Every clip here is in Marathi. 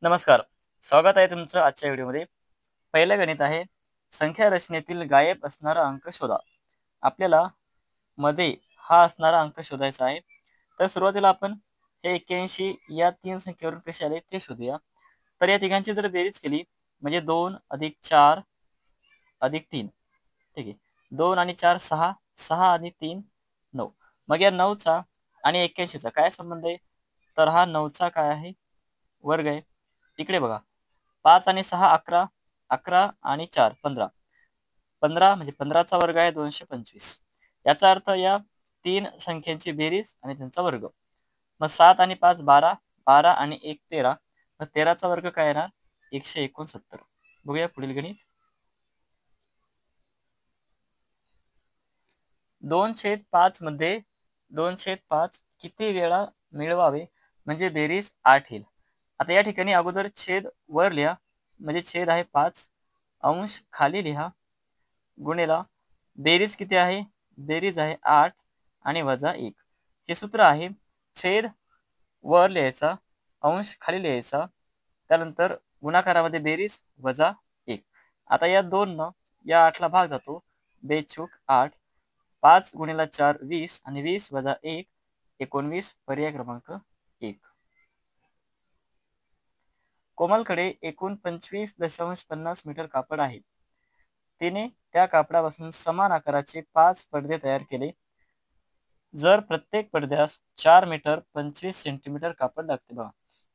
नमस्कार. स्वागत आहे तुमचं आजच्या व्हिडिओमध्ये. पहिलं गणित आहे. संख्या रचनेतील गायब असणारा अंक शोधा. आपल्याला मध्ये हा असणारा अंक शोधायचा आहे. तर सुरुवातीला आपण हे 81 या 3 संख्येवरून कसे आले ते शोधूया. तर या तिघांची जर बेरीज केली म्हणजे 2 अधिक 4 अधिक 3. ठीक आहे. 2 आणि 4 6, 6 आणि 3 9. मग या 9चा आणि 81चा काय संबंध आहे? तर हा 9चा काय आहे? वर्ग आहे. इकडे बघा. 5 आणि 6 11, 11 आणि 4 15. 15 म्हणजे 15चा वर्ग आहे 225. याचा अर्थ या तीन संख्यांची बेरीज आणि त्यांचा वर्ग. मग 7 आणि 5 12, 12 आणि 1 13. मग 13चा वर्ग काय येणार? 169. बघूया पुढील गणित. 2/5 मध्ये 2/5 किती वेळा मिळवावे म्हणजे बेरीज 8 येईल. आता या ठिकाणी अगोदर छेद वर लिहा म्हणजे छेद आहे 5, अंश खाली लिहा, गुणिला बेरीज किती आहे? बेरीज आहे 8 आणि वजा 1. हे सूत्र आहे. छेद वर लिहायचा, अंश खाली लिहायचा, त्यानंतर गुणाकारामध्ये बेरीज वजा 1. आता या 2 न या 8ला भाग जातो. बेचूक 8. 5 गुणिला 4 20 आणि 20 वजा 1 19. पर्याय क्रमांक 1. कोमलकडे एकूण 25.50 मीटर कापड आहे. तिने त्या कापडापासून समान आकाराचे 5 पडदे तयार केले. जर प्रत्येक पडद्यास 4 मीटर 25 सेंटीमीटर कापड लागते. बघा,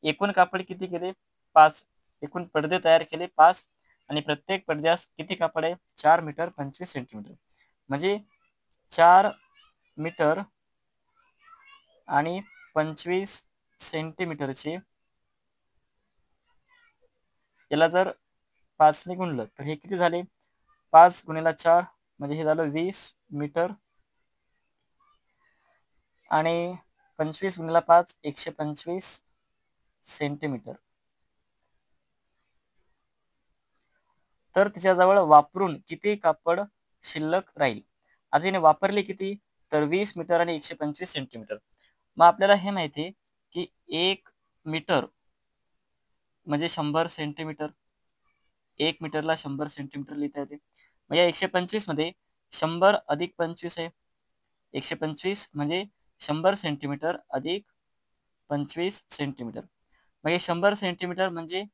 एकूण कापड किती केले? 5. एकूण पडदे तयार केले 5 आणि प्रत्येक पडद्यास किती कापड आहे? 4 मीटर 25 सेंटीमीटर. म्हणजे 4 मीटर आणि 25 सेंटीमीटरचे याला जर 5 ने गुणलं तर हे किती झाले? 5 गुणिला 4 म्हणजे हे झालं 20 मीटर आणि 25 गुणिला 5 125 सेंटीमीटर. तर तिच्याजवळ वापरून किती कापड शिल्लक राहील? आता तिने वापरले किती? तर 20 मीटर आणि 125 सेंटीमीटर. मग आपल्याला हे माहिती आहे की 1 मीटर म्हणजे 100 सेंटीमीटर. 1 मीटरला 100 सेंटीमीटर लिहिता येते. मग या 125 मध्ये 100 अधिक 25 आहे. 125 म्हणजे 100 सेंटीमीटर अधिक 25 सेंटीमीटर. मग हे 100 सेंटीमीटर म्हणजे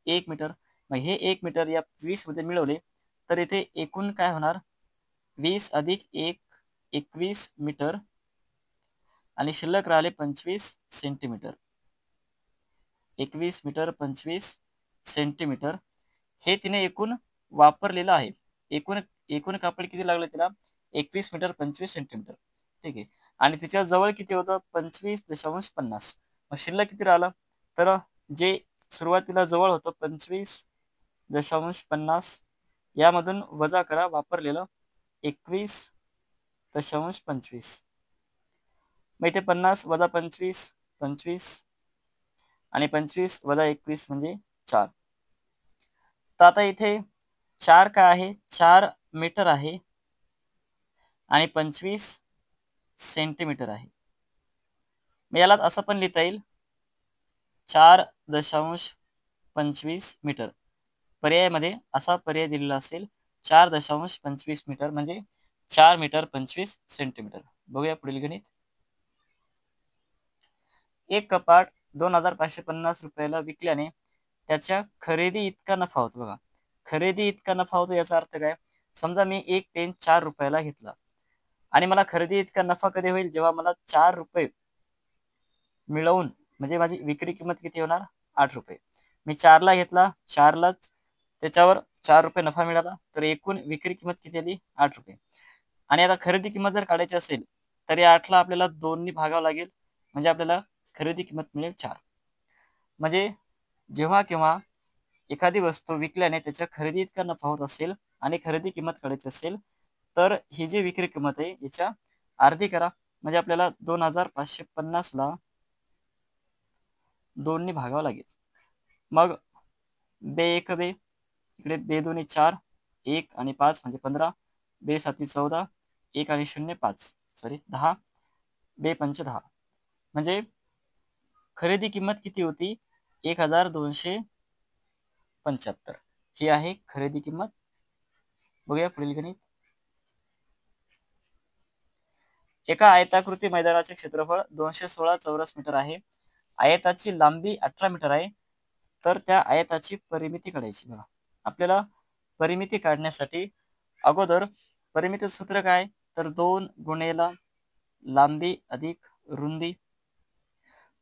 1 मीटर. मग हे 1 मीटर या 20 मध्ये मिळवले तर इथे एकूण काय होणार? 20 अधिक 1 21 मीटर आणि शिल्लक राहिले 25 सेंटीमीटर. 21 मीटर 25 सेंटीमीटर हे तिने एकूण वापरलेलं आहे. एकूण एकूण कापड किती लागलं तिला? 21 मीटर 25 सेंटीमीटर. ठीक आहे. आणि तिच्या जवळ किती होतं? 25.50. मग शिल्लक किती राहिलं? तर जे सुरुवातीला जवळ होतं 25.50 यामधून वजा करा वापरलेलं 21.25. मग इथे 50 वजा 25 25 आणि 25 वजा 21 म्हणजे 4. तर आता इथे 4 काय आहे? 4 मीटर आहे आणि 25 सेंटीमीटर आहे. मग यालाच असं पण लिहिता येईल 4.25 मीटर. पर्यायामध्ये असा पर्याय दिलेला असेल 4.25 मीटर म्हणजे 4 मीटर 25 सेंटीमीटर. बघूया पुढील गणित. एक कपाट 2,550 रुपयाला विकल्याने त्याच्या खरेदी इतका नफा होतो. बघा, खरेदी इतका नफा होतो याचा अर्थ काय? समजा मी एक पेन 4 रुपयाला घेतला आणि मला खरेदी इतका नफा कधी होईल? जेव्हा मला 4 रुपये मिळवून म्हणजे माझी विक्री किंमत किती होणार? 8 रुपये. मी 4ला घेतला, 4लाच त्याच्यावर 4 रुपये नफा मिळाला, तर एकूण विक्री किंमत किती आली? 8 रुपये. आणि आता खरेदी किंमत जर काढायची असेल तर या 8ला आपल्याला 2 भागावं लागेल म्हणजे आपल्याला खरेदी किंमत मिळेल 4. म्हणजे जेव्हा केव्हा एखादी वस्तू विकल्याने त्याच्या खरेदी इतका नफा होत असेल आणि खरेदी किंमत काढायची असेल तर ही जी विक्री किंमत आहे याच्या अर्धी करा म्हणजे आपल्याला 2,550ला 2 भागावं लागेल. मग बे एक बे इकडे बे 2 4, 1 आणि 5 म्हणजे 15, बे 7 14, 1 आणि 0 5 सॉरी 10, बे 5 10. म्हणजे खरेदी किंमत किती होती? 1275 ही आहे खरेदी किंमत. बघूया पुढील गणित. एका आयताकृती मैदानाचे क्षेत्रफळ 216 चौरस मीटर आहे. आयताची लांबी 18 मीटर आहे. तर त्या आयताची परिमिती काढायची. बघा, आपल्याला परिमिती काढण्यासाठी अगोदर परिमितीचं सूत्र काय, तर 2 गुणेला लांबी अधिक रुंदी.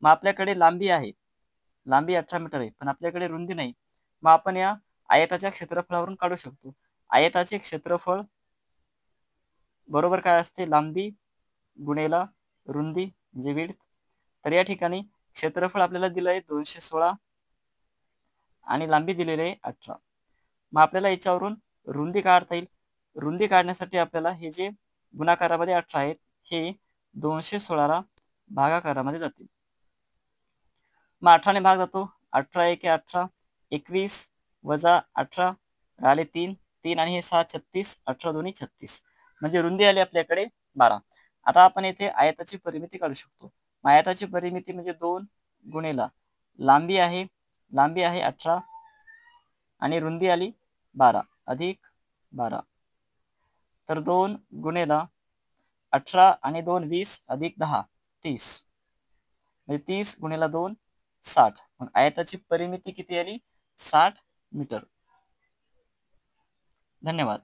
मग आपल्याकडे लांबी आहे, लांबी 18 मीटर आहे, पण आपल्याकडे रुंदी नाही. मग आपण या आयताच्या क्षेत्रफळावरून काढू शकतो. आयताचे क्षेत्रफळ बरोबर काय असते, लांबी गुणेला रुंदी म्हणजे विड्थ. तर या ठिकाणी क्षेत्रफळ आपल्याला दिलं आहे 216 आणि लांबी दिलेली आहे 18. मग आपल्याला याच्यावरून रुंदी काढता येईल. रुंदी काढण्यासाठी आपल्याला हे जे गुणाकारामध्ये 18 आहेत हे 216ला भागाकारामध्ये जातील. मग 18ने भाग जातो. 18 1 18, 21 वजा 18 राहिले 3, 3 आणि हे 6 36, 18 दोन्ही 36, म्हणजे रुंदी आली आपल्याकडे 12. आता आपण येथे आयताची परिमिती काढू शकतो. आयताची परिमिती म्हणजे 2 गुणेला लांबी आहे 18 आणि रुंदी आली 12 अधिक 12. तर 2 गुणेला 18 आणि 2 20 अधिक 10 30, म्हणजे 30 गुणेला 2 60. मग आयताची परिमिती किती आली, 60 मीटर. धन्यवाद.